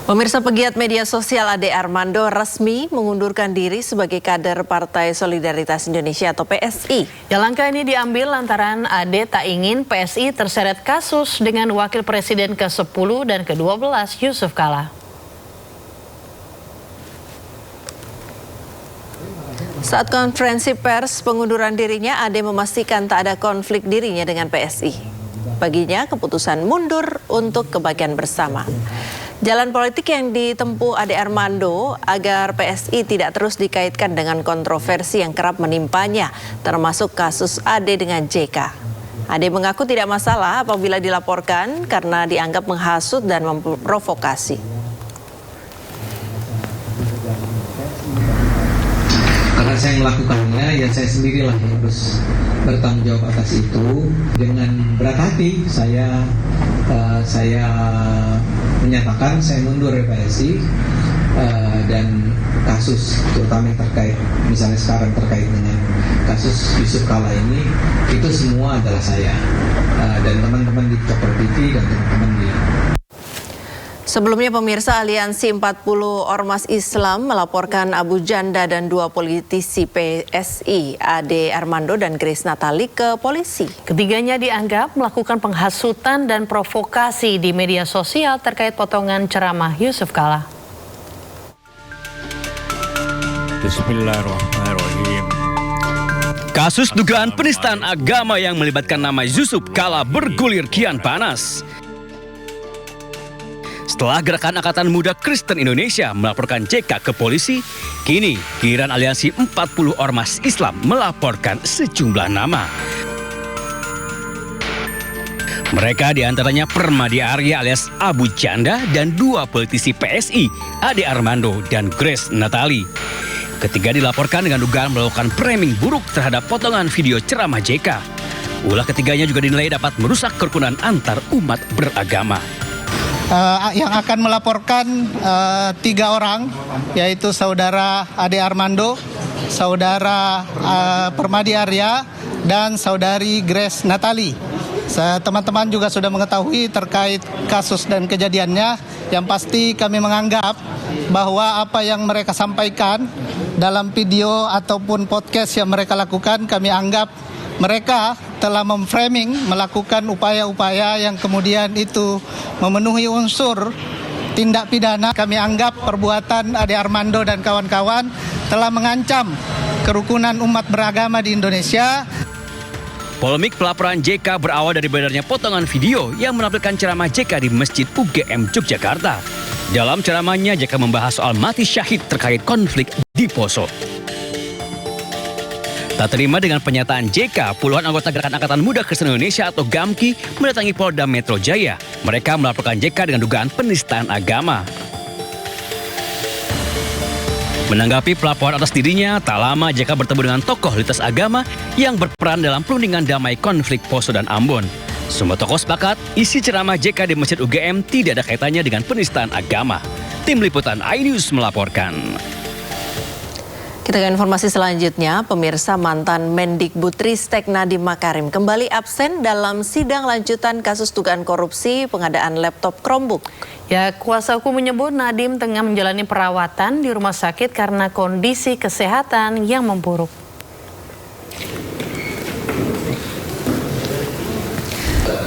Pemirsa, pegiat media sosial Ade Armando resmi mengundurkan diri sebagai kader Partai Solidaritas Indonesia atau PSI. Ya, langkah ini diambil lantaran Ade tak ingin PSI terseret kasus dengan Wakil Presiden ke-10 dan ke-12 Yusuf Kala. Saat konferensi pers pengunduran dirinya, Ade memastikan tak ada konflik dirinya dengan PSI. Baginya, keputusan mundur untuk kebaikan bersama. Jalan politik yang ditempuh Ade Armando agar PSI tidak terus dikaitkan dengan kontroversi yang kerap menimpanya, termasuk kasus Ade dengan JK. Ade mengaku tidak masalah apabila dilaporkan karena dianggap menghasut dan memprovokasi. Karena saya melakukannya, ya saya sendirilah yang harus bertanggung jawab atas itu. Dengan berat hati saya menyatakan saya mundur dari PSI, dan kasus terutama yang terkait, misalnya sekarang terkait dengan kasus Yusuf Kala ini, itu semua adalah saya dan teman-teman di Cokro TV dan teman-teman di. Sebelumnya, pemirsa, Aliansi 40 Ormas Islam melaporkan Abu Janda dan dua politisi PSI, Ade Armando dan Grace Natali, ke polisi. Ketiganya dianggap melakukan penghasutan dan provokasi di media sosial terkait potongan ceramah Yusuf Kala. Bismillahirrahmanirrahim. Kasus dugaan penistaan agama yang melibatkan nama Yusuf Kala bergulir kian panas. Setelah Gerakan Angkatan Muda Kristen Indonesia melaporkan JK ke polisi, kini giliran Aliansi 40 Ormas Islam melaporkan sejumlah nama. Mereka diantaranya Permadi Arya alias Abu Janda dan dua politisi PSI, Ade Armando dan Grace Natali. Ketiga dilaporkan dengan dugaan melakukan framing buruk terhadap potongan video ceramah JK. Ulah ketiganya juga dinilai dapat merusak kerukunan antar umat beragama. Yang akan melaporkan 3 orang, yaitu saudara Ade Armando, saudara Permadi Arya, dan saudari Grace Natali. Teman-teman juga sudah mengetahui terkait kasus dan kejadiannya. Yang pasti kami menganggap bahwa apa yang mereka sampaikan dalam video ataupun podcast yang mereka lakukan, kami anggap mereka telah memframing, melakukan upaya-upaya yang kemudian itu memenuhi unsur tindak pidana. Kami anggap perbuatan Ade Armando dan kawan-kawan telah mengancam kerukunan umat beragama di Indonesia. Polemik pelaporan JK berawal dari beredarnya potongan video yang menampilkan ceramah JK di Masjid UGM Yogyakarta. Dalam ceramahnya, JK membahas soal mati syahid terkait konflik di Poso. Tak terima dengan pernyataan JK, puluhan anggota Gerakan Angkatan Muda Kristen Indonesia atau GAMKI mendatangi Polda Metro Jaya. Mereka melaporkan JK dengan dugaan penistaan agama. Menanggapi pelaporan atas dirinya, tak lama JK bertemu dengan tokoh lintas agama yang berperan dalam perundingan damai konflik Poso dan Ambon. Semua tokoh sepakat, isi ceramah JK di Masjid UGM tidak ada kaitannya dengan penistaan agama. Tim Liputan iNews melaporkan. Kita ke informasi selanjutnya, pemirsa, mantan Mendikbudristek Nadiem Makarim kembali absen dalam sidang lanjutan kasus dugaan korupsi pengadaan laptop Chromebook. Ya, kuasa hukum menyebut Nadiem tengah menjalani perawatan di rumah sakit karena kondisi kesehatan yang memburuk.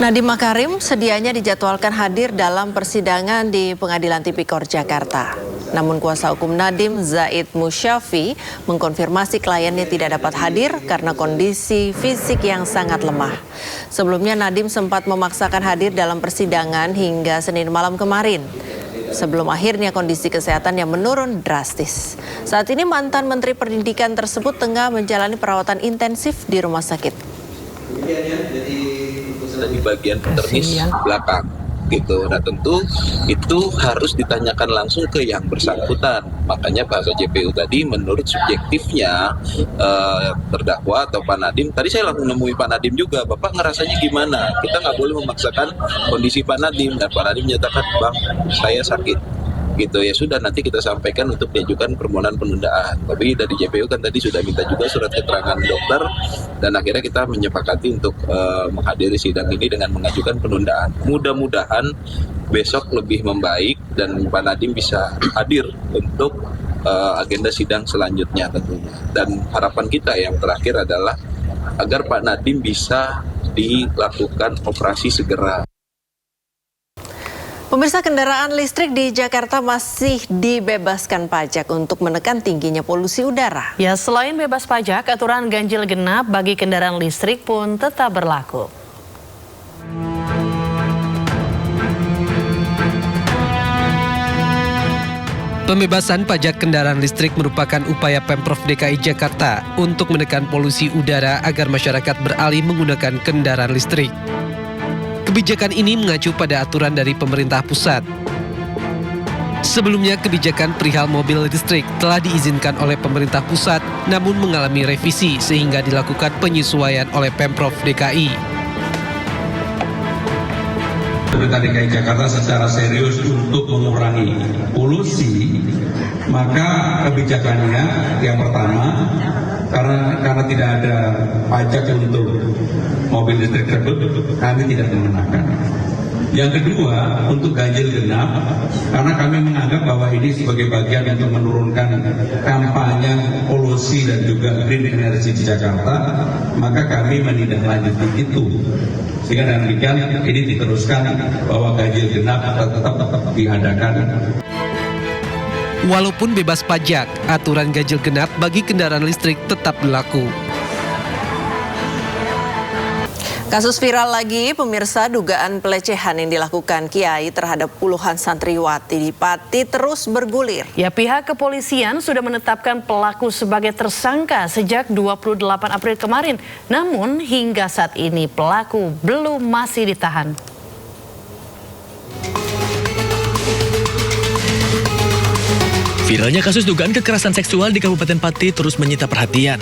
Nadiem Makarim sedianya dijadwalkan hadir dalam persidangan di Pengadilan Tipikor Jakarta. Namun kuasa hukum Nadiem, Zaid Musyafi, mengkonfirmasi kliennya tidak dapat hadir karena kondisi fisik yang sangat lemah. Sebelumnya Nadiem sempat memaksakan hadir dalam persidangan hingga Senin malam kemarin, sebelum akhirnya kondisi kesehatan yang menurun drastis. Saat ini mantan Menteri Pendidikan tersebut tengah menjalani perawatan intensif di rumah sakit. Di bagian peternis belakang gitu. Nah, tentu itu harus ditanyakan langsung ke yang bersangkutan. Makanya bahasa JPU tadi menurut subjektifnya terdakwa atau Pak Nadiem, tadi saya langsung nemui Pak Nadiem juga, Bapak ngerasanya gimana? Kita nggak boleh memaksakan kondisi Pak Nadiem, dan Pak Nadiem menyatakan, Bang, saya sakit gitu ya sudah nanti kita sampaikan untuk diajukan permohonan penundaan. Tapi dari JPU kan tadi sudah minta juga surat keterangan dokter dan akhirnya kita menyepakati untuk menghadiri sidang ini dengan mengajukan penundaan. Mudah-mudahan besok lebih membaik dan Pak Nadiem bisa hadir untuk agenda sidang selanjutnya tentunya. Dan harapan kita yang terakhir adalah agar Pak Nadiem bisa dilakukan operasi segera. Pemirsa, kendaraan listrik di Jakarta masih dibebaskan pajak untuk menekan tingginya polusi udara. Ya, selain bebas pajak, aturan ganjil genap bagi kendaraan listrik pun tetap berlaku. Pembebasan pajak kendaraan listrik merupakan upaya Pemprov DKI Jakarta untuk menekan polusi udara agar masyarakat beralih menggunakan kendaraan listrik. Kebijakan ini mengacu pada aturan dari pemerintah pusat. Sebelumnya, kebijakan perihal mobil listrik telah diizinkan oleh pemerintah pusat, namun mengalami revisi sehingga dilakukan penyesuaian oleh Pemprov DKI. Pemerintah DKI Jakarta secara serius untuk mengurangi polusi, maka kebijakannya yang pertama, karena tidak ada pajak untuk mobil listrik tersebut, kami tidak mengenakan. Yang kedua, untuk ganjil genap, karena kami menganggap bahwa ini sebagai bagian untuk menurunkan kampanye polusi dan juga green energy di Jakarta, maka kami menindaklanjuti itu. Sehingga dengan demikian ini diteruskan bahwa ganjil genap tetap diadakan. Walaupun bebas pajak, aturan ganjil genap bagi kendaraan listrik tetap berlaku. Kasus viral lagi, pemirsa, dugaan pelecehan yang dilakukan Kiai terhadap puluhan santriwati di Pati terus bergulir. Ya, pihak kepolisian sudah menetapkan pelaku sebagai tersangka sejak 28 April kemarin. Namun hingga saat ini pelaku belum masih ditahan. Viralnya kasus dugaan kekerasan seksual di Kabupaten Pati terus menyita perhatian.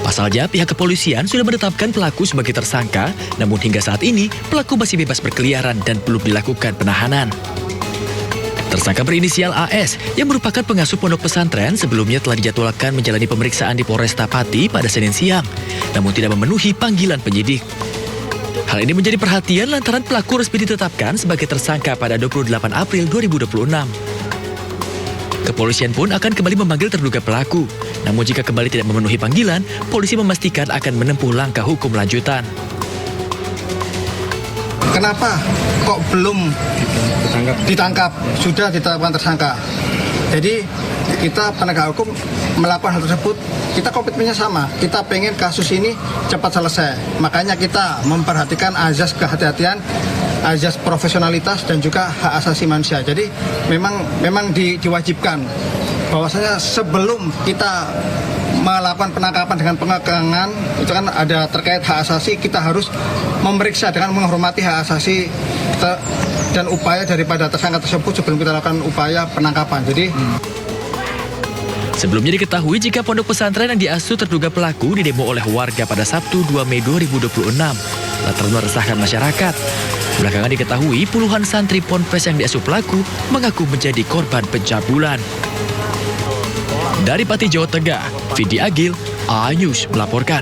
Pasalnya, pihak kepolisian sudah menetapkan pelaku sebagai tersangka, namun hingga saat ini pelaku masih bebas berkeliaran dan belum dilakukan penahanan. Tersangka berinisial AS yang merupakan pengasuh pondok pesantren sebelumnya telah dijadwalkan menjalani pemeriksaan di Polresta Pati pada Senin siang, namun tidak memenuhi panggilan penyidik. Hal ini menjadi perhatian lantaran pelaku resmi ditetapkan sebagai tersangka pada 28 April 2026. Kepolisian pun akan kembali memanggil terduga pelaku. Namun jika kembali tidak memenuhi panggilan, polisi memastikan akan menempuh langkah hukum lanjutan. Kenapa kok belum ditangkap? Sudah ditetapkan tersangka. Jadi kita penegak hukum melakukan hal tersebut, kita komitmennya sama. Kita pengen kasus ini cepat selesai. Makanya kita memperhatikan azas kehati-hatian, azas profesionalitas dan juga hak asasi manusia. Jadi memang diwajibkan bahwasanya sebelum kita melakukan penangkapan dengan pengekangan itu kan ada terkait hak asasi, kita harus memeriksa dengan menghormati hak asasi dan upaya daripada tersangka tersebut sebelum kita lakukan upaya penangkapan. Jadi sebelumnya diketahui jika pondok pesantren yang diasuh terduga pelaku didemo oleh warga pada Sabtu 2 Mei 2026 lantaran meresahkan masyarakat. Belakangan diketahui puluhan santri ponpes yang diasuh pelaku mengaku menjadi korban pencabulan. Dari Pati, Jawa Tengah, Vidi Agil, A News melaporkan.